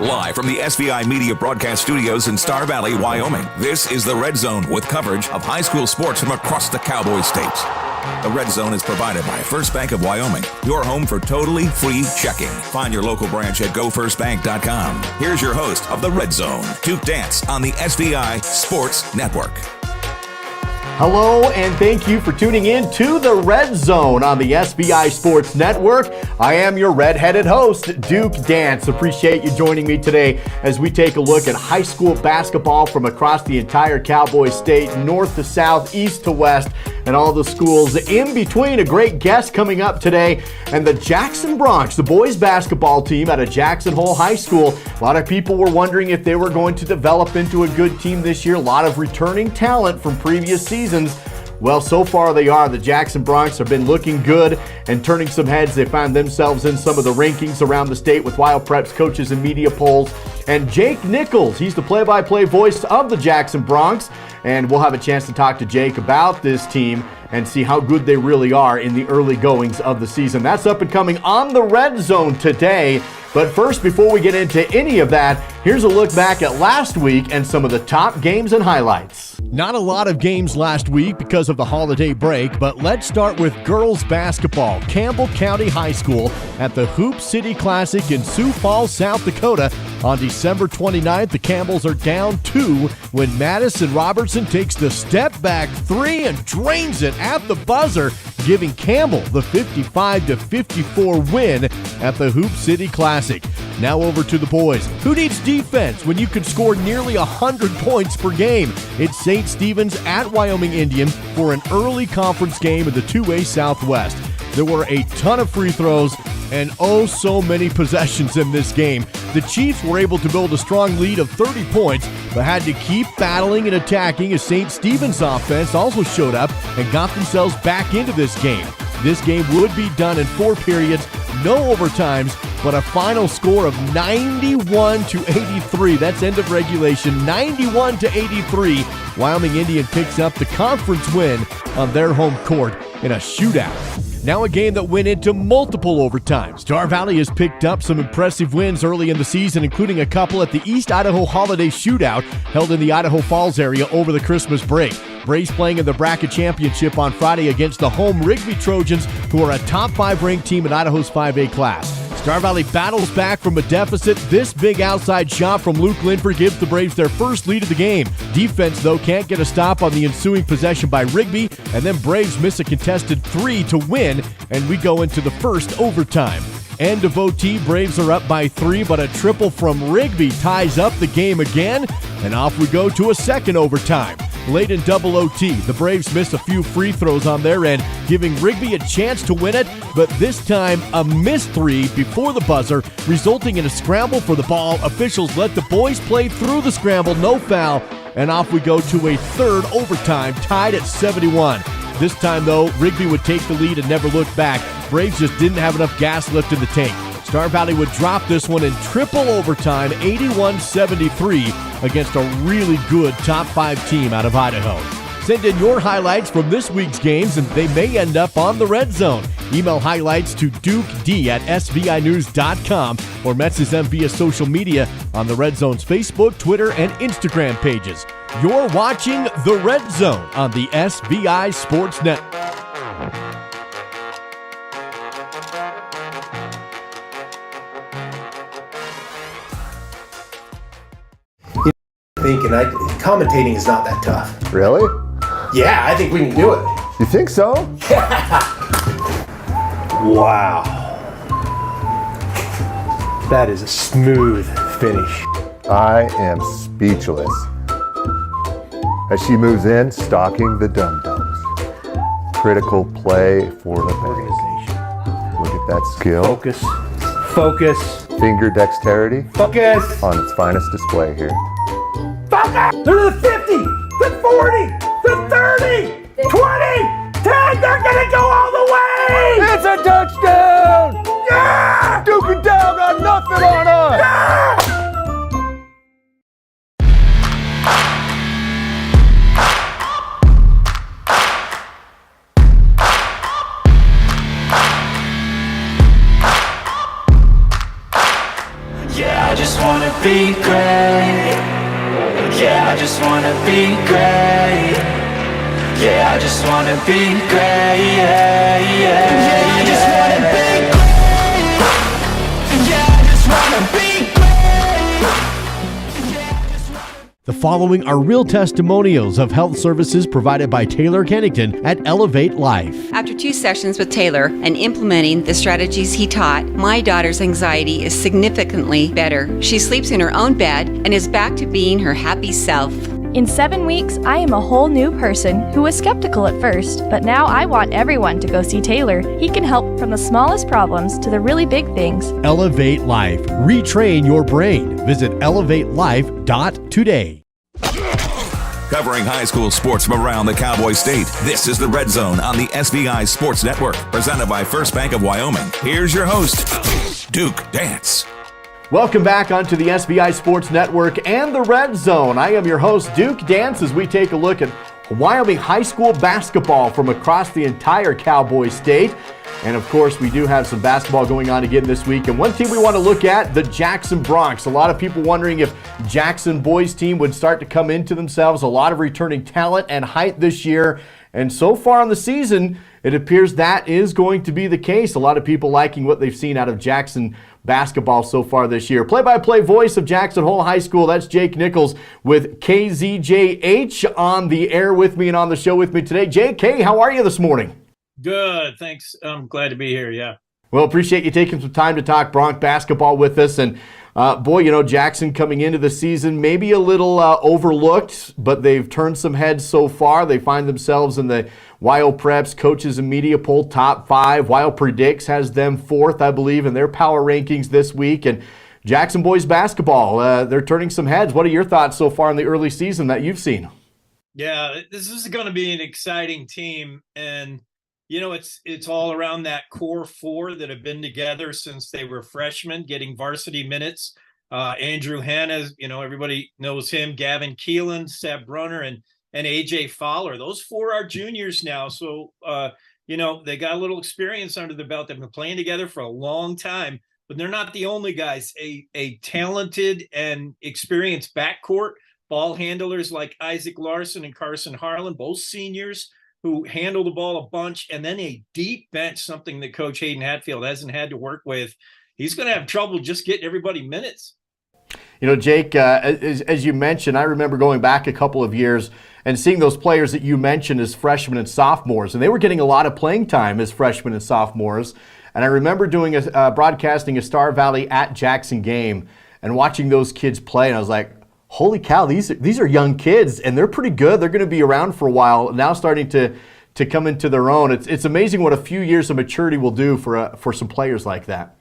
Live from the SVI Media Broadcast Studios in Star Valley, Wyoming, this is the Red Zone with coverage of high school sports from across the Cowboy State. The Red Zone is provided by First Bank of Wyoming, your home for totally free checking. Find your local branch at gofirstbank.com. Here's your host of the Red Zone, Duke Dance, on the SVI Sports Network. Hello, and thank you for tuning in to the Red Zone on the SVI Sports Network. I am your red-headed host, Duke Dance. Appreciate you joining me today as we take a look at high school basketball from across the entire Cowboy State, north to south, east to west, and all the schools in between. A great guest coming up today, and the Jackson Broncs, the boys basketball team out of Jackson Hole High School. A lot of people were wondering if they were going to develop into a good team this year. A lot of returning talent from previous seasons. Well, so far they are. The Jackson Broncs have been looking good and turning some heads. They found themselves in some of the rankings around the state with WyoPrep's coaches and media polls. And Jake Nichols, he's the play-by-play voice of the Jackson Broncs. And we'll have a chance to talk to Jake about this team and see how good they really are in the early goings of the season. That's up and coming on the Red Zone today. But first, before we get into any of that, here's a look back at last week and some of the top games and highlights. Not a lot of games last week because of the holiday break, but let's start with girls basketball. Campbell County High School at the Hoop City Classic in Sioux Falls, South Dakota. On December 29th, the Campbells are down 2 when Madison Robertson takes the step-back 3 and drains it at the buzzer, giving Campbell the 55-54 win at the Hoop City Classic. Now over to the boys. Who needs defense when you can score nearly 100 points per game? It's St. Stephen's at Wyoming Indian for an early conference game in the 2A Southwest. There were a ton of free throws and oh so many possessions in this game. The Chiefs were able to build a strong lead of 30 points, but had to keep battling and attacking as St. Stephen's offense also showed up and got themselves back into this game. This game would be done in 4 periods, no overtimes, but a final score of 91-83. That's end of regulation, 91-83. Wyoming Indian picks up the conference win on their home court in a shootout. Now a game that went into multiple overtimes. Star Valley has picked up some impressive wins early in the season, including a couple at the East Idaho Holiday Shootout held in the Idaho Falls area over the Christmas break. Braves playing in the bracket championship on Friday against the home Rigby Trojans, who are a top 5 ranked team in Idaho's 5A class. Star Valley battles back from a deficit. This big outside shot from Luke Linford gives the Braves their first lead of the game. Defense, though, can't get a stop on the ensuing possession by Rigby, and then Braves miss a contested 3 to win, and we go into the first overtime. End of OT, Braves are up by 3, but a triple from Rigby ties up the game again, and off we go to a second overtime. Late in double OT, the Braves miss a few free throws on their end, giving Rigby a chance to win it, but this time a missed 3 before the buzzer, resulting in a scramble for the ball. Officials let the boys play through the scramble, no foul, and off we go to a third overtime, tied at 71. This time, though, Rigby would take the lead and never look back. Braves just didn't have enough gas left in the tank. Star Valley would drop this one in triple overtime, 81-73, against a really good top 5 team out of Idaho. Send in your highlights from this week's games, and they may end up on the Red Zone. Email highlights to duked@svinews.com or message them via social media on the Red Zone's Facebook, Twitter, and Instagram pages. You're watching the Red Zone on the SVI Sports Network. Commentating is not that tough. Really? Yeah, I think we can do it. You think so? Wow. That is a smooth finish. I am speechless. As she moves in, stalking the dum-dums. Critical play for the organization. Look at that skill. Focus. Focus. Finger dexterity. Focus. On its finest display here. Focus! They're to the 50, the 40, the 30, 20, 10, they're gonna go all the way! It's a touchdown! Yeah! Duke and Dow got nothing on us! Yeah! Yeah, I just wanna I just wanna be great. Yeah, I just wanna be great. Yeah, yeah, I just wanna be great. Yeah, I just wanna be great. The following are real testimonials of health services provided by Taylor Kennington at Elevate Life. After 2 sessions with Taylor and implementing the strategies he taught, my daughter's anxiety is significantly better. She sleeps in her own bed and is back to being her happy self. In 7 weeks, I am a whole new person who was skeptical at first, but now I want everyone to go see Taylor. He can help from the smallest problems to the really big things. Elevate Life. Retrain your brain. Visit elevatelife.today. Covering high school sports from around the Cowboy State, this is the Red Zone on the SBI Sports Network, presented by First Bank of Wyoming. Here's your host, Duke Dance. Welcome back onto the SBI Sports Network and the Red Zone. I am your host, Duke Dance, as we take a look at Wyoming high school basketball from across the entire Cowboy State. And of course, we do have some basketball going on again this week. And one team we want to look at, the Jackson Broncs. A lot of people wondering if Jackson boys team would start to come into themselves. A lot of returning talent and height this year. And so far in the season, it appears that is going to be the case. A lot of people liking what they've seen out of Jackson basketball so far this year. Play-by-play voice of Jackson Hole High School, that's Jake Nichols with KZJH on the air with me and on the show with me today. JK, how are you this morning? Good, thanks. I'm glad to be here, yeah. Well, appreciate you taking some time to talk Bronc basketball with us. And boy, you know, Jackson coming into the season, maybe a little overlooked, but they've turned some heads so far. They find themselves in the WyoPreps Coaches and Media Poll top 5. WyoPredicts has them 4th, I believe, in their power rankings this week. And Jackson boys basketball, they're turning some heads. What are your thoughts so far in the early season that you've seen? Yeah, this is going to be an exciting team. And, you know, it's all around that core 4 that have been together since they were freshmen, getting varsity minutes. Andrew Hanna, you know, everybody knows him. Gavin Keelan, Seb Brunner, and AJ Fowler. Those 4 are juniors now. So, you know, they got a little experience under their belt. They've been playing together for a long time, but they're not the only guys. A talented and experienced backcourt, ball handlers like Isaac Larson and Carson Harlan, both seniors who handle the ball a bunch, and then a deep bench, something that Coach Hayden Hatfield hasn't had to work with. He's going to have trouble just getting everybody minutes. You know, Jake, as you mentioned, I remember going back a couple of years and seeing those players that you mentioned as freshmen and sophomores, and they were getting a lot of playing time as freshmen and sophomores. And I remember doing broadcasting a Star Valley at Jackson game and watching those kids play, and I was like, holy cow, these are young kids, and they're pretty good. They're going to be around for a while, now starting to come into their own. It's amazing what a few years of maturity will do for some players like that.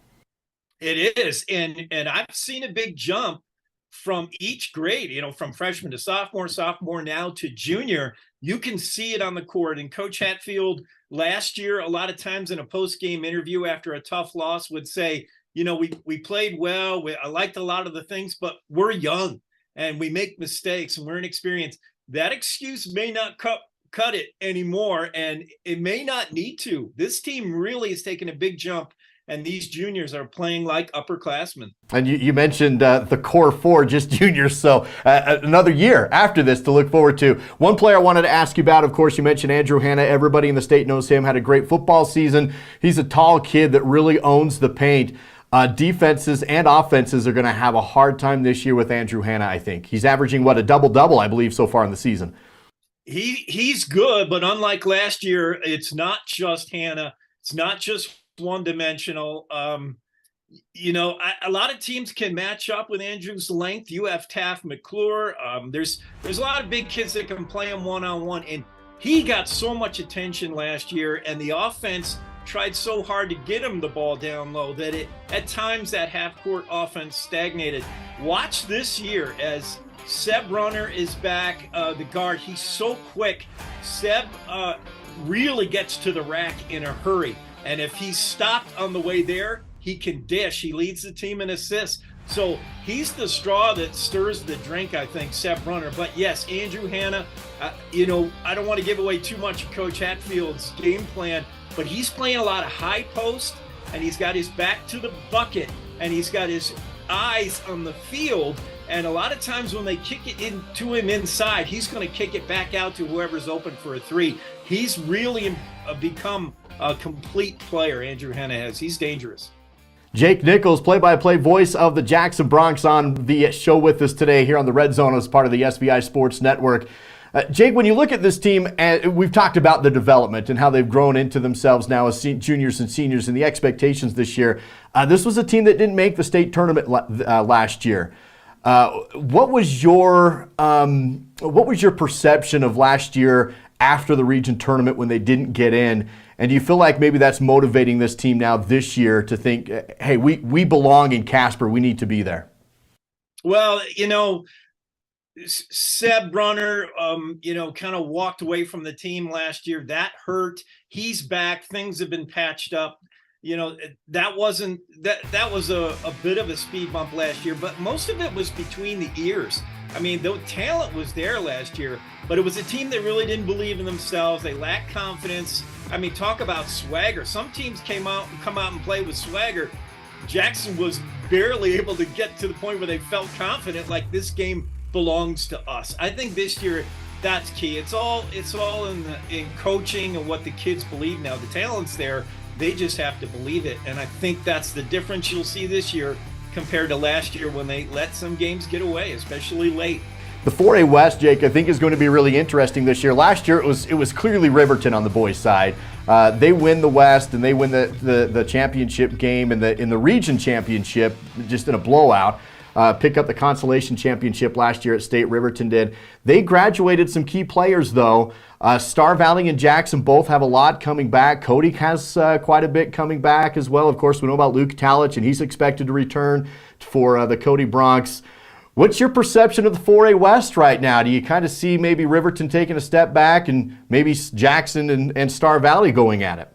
It is, and I've seen a big jump from each grade, you know, from freshman to sophomore now to junior. You can see it on the court. And Coach Hatfield last year, a lot of times in a post-game interview after a tough loss would say, you know, we played well. I liked a lot of the things, but we're young and we make mistakes and we're inexperienced. That excuse may not cut it anymore, and it may not need to. This team really is taking a big jump, and these juniors are playing like upperclassmen. And you mentioned the core 4, just juniors, so another year after this to look forward to. One player I wanted to ask you about, of course, you mentioned Andrew Hanna. Everybody in the state knows him, had a great football season. He's a tall kid that really owns the paint. Defenses and offenses are going to have a hard time this year with Andrew Hanna, I think. He's averaging, a double-double, I believe, so far in the season. He's good, but unlike last year, it's not just Hanna. It's not just one-dimensional. You know, a lot of teams can match up with Andrew's length. You have Taft McClure. There's a lot of big kids that can play him one-on-one, and he got so much attention last year, and the offense tried so hard to get him the ball down low that at times that half-court offense stagnated. Watch this year as Seb Brunner is back, the guard. He's so quick. Seb really gets to the rack in a hurry. And if he's stopped on the way there, he can dish. He leads the team in assists. So he's the straw that stirs the drink, I think, Seb Brunner. But yes, Andrew Hanna, you know, I don't want to give away too much of Coach Hatfield's game plan, but he's playing a lot of high post, and he's got his back to the bucket, and he's got his eyes on the field. And a lot of times when they kick it into him inside, he's going to kick it back out to whoever's open for a three. He's really become a complete player, Andrew Hanna has. He's dangerous. Jake Nichols, play-by-play voice of the Jackson Bronx, on the show with us today here on the Red Zone as part of the SBI Sports Network. Jake, when you look at this team, we've talked about the development and how they've grown into themselves now as juniors and seniors and the expectations this year. This was a team that didn't make the state tournament last year. What was your perception of last year after the region tournament when they didn't get in? And do you feel like maybe that's motivating this team now this year to think, hey, we belong in Casper, we need to be there? Well, Seb Brunner, kind of walked away from the team last year. That hurt. He's back. Things have been patched up. That was a bit of a speed bump last year, but most of it was between the ears. I mean, the talent was there last year, but it was a team that really didn't believe in themselves. They lacked confidence. I mean, talk about swagger. Some teams come out and play with swagger. Jackson was barely able to get to the point where they felt confident, like this game belongs to us. I think this year that's key. It's all in coaching and what the kids believe now. The talent's there. They just have to believe it. And I think that's the difference you'll see this year compared to last year when they let some games get away, especially late. The 4A West, Jake, I think is going to be really interesting this year. Last year it was clearly Riverton on the boys' side. They win the West and they win the championship game in the region championship just in a blowout. Pick up the consolation championship last year at state. Riverton did. They graduated some key players though. Star Valley and Jackson both have a lot coming back. Cody has quite a bit coming back as well. Of course, we know about Luke Talich, and he's expected to return for the Cody Bronx. What's your perception of the 4A West right now? Do you kind of see maybe Riverton taking a step back and maybe Jackson and Star Valley going at it?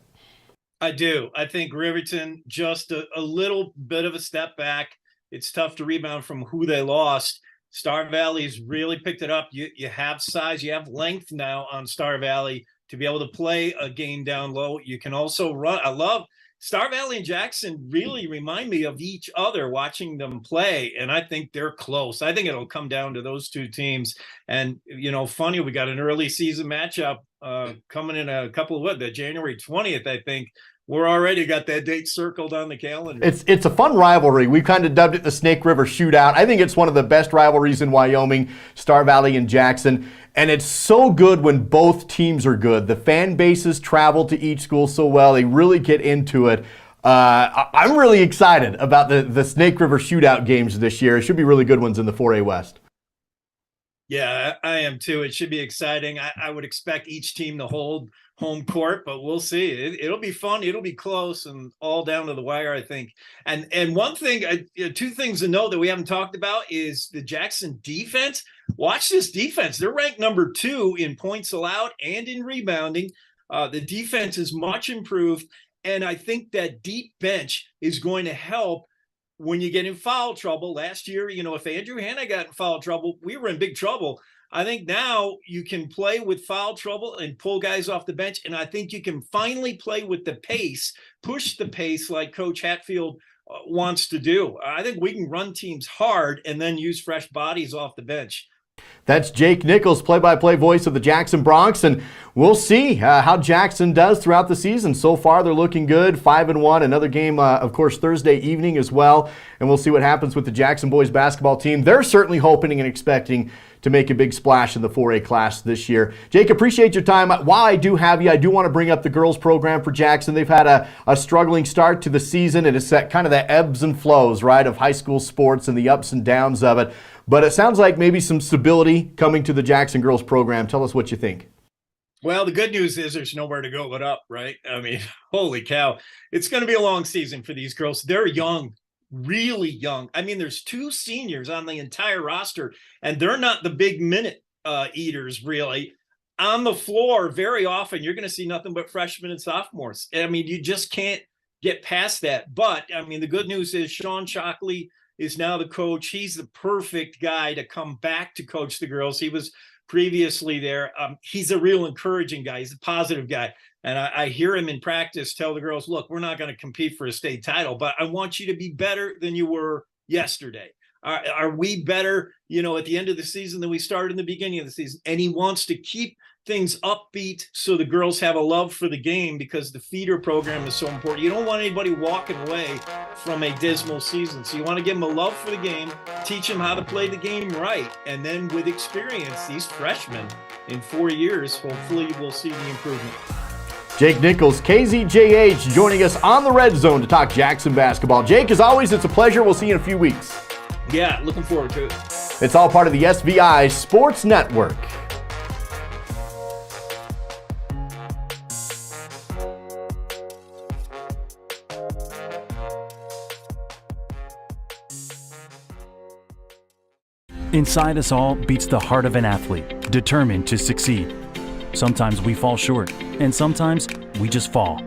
I do. I think Riverton just a little bit of a step back. It's tough to rebound from who they lost. Star Valley's really picked it up. You have size, you have length now on Star Valley to be able to play a game down low. You can also run. I love Star Valley and Jackson really remind me of each other watching them play, and I think they're close. I think it'll come down to those two teams. And, funny, we got an early season matchup coming in a couple of the January 20th, I think. We're already got that date circled on the calendar. It's a fun rivalry. We've kind of dubbed it the Snake River Shootout. I think it's one of the best rivalries in Wyoming, Star Valley and Jackson. And it's so good when both teams are good. The fan bases travel to each school so well. They really get into it. I'm really excited about the Snake River Shootout games this year. It should be really good ones in the 4A West. Yeah, I am too. It should be exciting. I would expect each team to hold home court, but we'll see. It'll be fun. It'll be close and all down to the wire, I think. And one thing, two things to note that we haven't talked about is the Jackson defense. Watch this defense. They're ranked number 2 in points allowed and in rebounding. The defense is much improved, and I think that deep bench is going to help when you get in foul trouble. Last year, if Andrew Hanna got in foul trouble, we were in big trouble. I think now you can play with foul trouble and pull guys off the bench, and I think you can finally play with the pace, push the pace like Coach Hatfield wants to do. I think we can run teams hard and then use fresh bodies off the bench. That's Jake Nichols, play-by-play voice of the Jackson Bronx, and we'll see how Jackson does throughout the season. So far, they're looking good, 5-1. Another game, of course, Thursday evening as well, and we'll see what happens with the Jackson boys basketball team. They're certainly hoping and expecting to make a big splash in the 4A class this year. Jake, appreciate your time. While I do have you, I do want to bring up the girls program for Jackson. They've had a struggling start to the season, and it's that kind of the ebbs and flows, right, of high school sports and the ups and downs of it. But it sounds like maybe some stability coming to the Jackson girls program. Tell us what you think. Well, the good news is there's nowhere to go but up, right? I mean, holy cow. It's going to be a long season for these girls. They're young, really young. I mean, there's 2 seniors on the entire roster, and they're not the big minute eaters, really. On the floor, very often, you're going to see nothing but freshmen and sophomores. I mean, you just can't get past that. But, I mean, the good news is Sean Shockley is now the coach. He's the perfect guy to come back to coach the girls. He was previously there. He's a real encouraging guy. He's a positive guy. And I hear him in practice tell the girls, look, we're not going to compete for a state title, but I want you to be better than you were yesterday. Are we better, at the end of the season than we started in the beginning of the season? And he wants to keep things upbeat so the girls have a love for the game, because the feeder program is so important. You don't want anybody walking away from a dismal season. So you want to give them a love for the game, teach them how to play the game right. And then with experience, these freshmen in 4 years, hopefully we'll see the improvement. Jake Nichols, KZJH, joining us on the Red Zone to talk Jackson basketball. Jake, as always, it's a pleasure. We'll see you in a few weeks. Yeah, looking forward to it. It's all part of the SVI Sports Network. Inside us all beats the heart of an athlete, determined to succeed. Sometimes we fall short, and sometimes we just fall.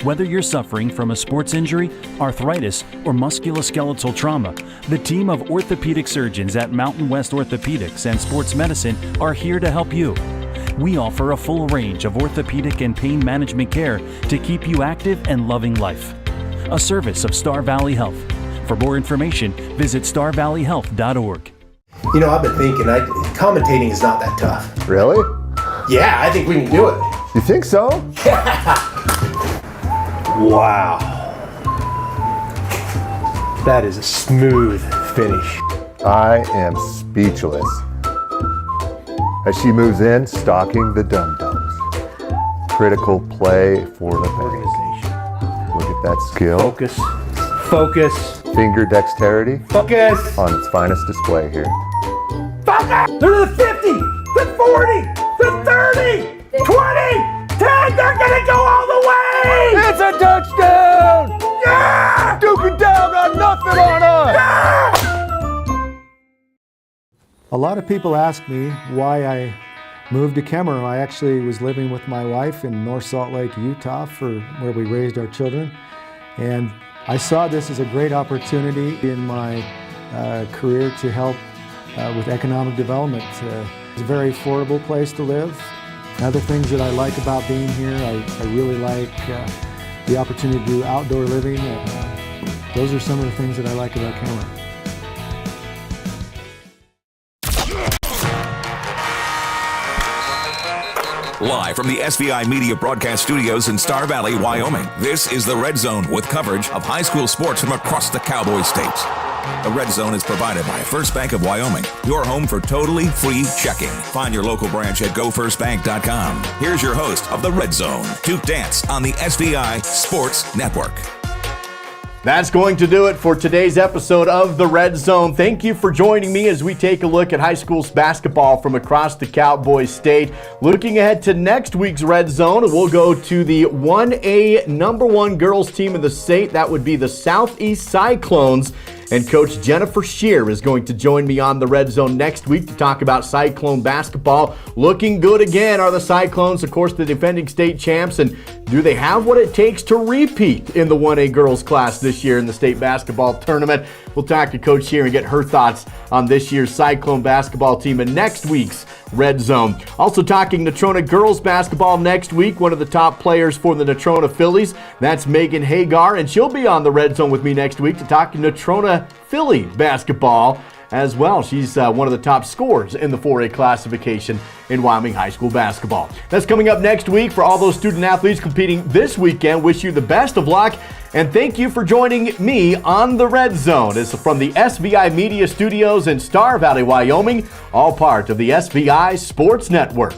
Whether you're suffering from a sports injury, arthritis, or musculoskeletal trauma, the team of orthopedic surgeons at Mountain West Orthopedics and Sports Medicine are here to help you. We offer a full range of orthopedic and pain management care to keep you active and loving life. A service of Star Valley Health. For more information, visit starvalleyhealth.org. I've been thinking, commentating is not that tough. Really? Yeah, I think we can do it. You think so? Wow. That is a smooth finish. I am speechless. As she moves in, stalking the dum-dums. Critical play for the Organization. Look at that skill. Focus. Focus. Finger dexterity Focus. on its finest display here. Focus! They're to the 50, the 40, the 30, 20, 10. They're gonna go all the way! It's a touchdown! Yeah! Duke and Dow got nothing on us! Yeah! A lot of people ask me why I moved to Kemerow. I actually was living with my wife in North Salt Lake, Utah, where we raised our children. And I saw this as a great opportunity in my career to help with economic development. It's a very affordable place to live. Other things that I like about being here, I really like the opportunity to do outdoor living. Those are some of the things that I like about Kemerow. Live from the SVI Media Broadcast Studios in Star Valley, Wyoming, this is the Red Zone with coverage of high school sports from across the Cowboy States. The Red Zone is provided by First Bank of Wyoming, your home for totally free checking. Find your local branch at gofirstbank.com. Here's your host of the Red Zone, Duke Dance, on the SVI Sports Network. That's going to do it for today's episode of The Red Zone. Thank you for joining me as we take a look at high school basketball from across the Cowboy State. Looking ahead to next week's Red Zone, we'll go to the 1A #1 girls team in the state. That would be the Southeast Cyclones. And Coach Jennifer Shear is going to join me on the Red Zone next week to talk about Cyclone basketball. Looking good again are the Cyclones, of course, the defending state champs. And do they have what it takes to repeat in the 1A girls class this year in the state basketball tournament? We'll talk to Coach Shear and get her thoughts on this year's Cyclone basketball team in next week's Red Zone. Also talking Natrona girls basketball next week. One of the top players for the Natrona Phillies, that's Megan Hagar, and she'll be on the Red Zone with me next week to talk Natrona Philly basketball as well. She's one of the top scorers in the 4A classification in Wyoming high school basketball. That's coming up next week. For all those student athletes competing this weekend, wish you the best of luck. And thank you for joining me on the Red Zone. It's from the SVI Media Studios in Star Valley, Wyoming, all part of the SVI Sports Network.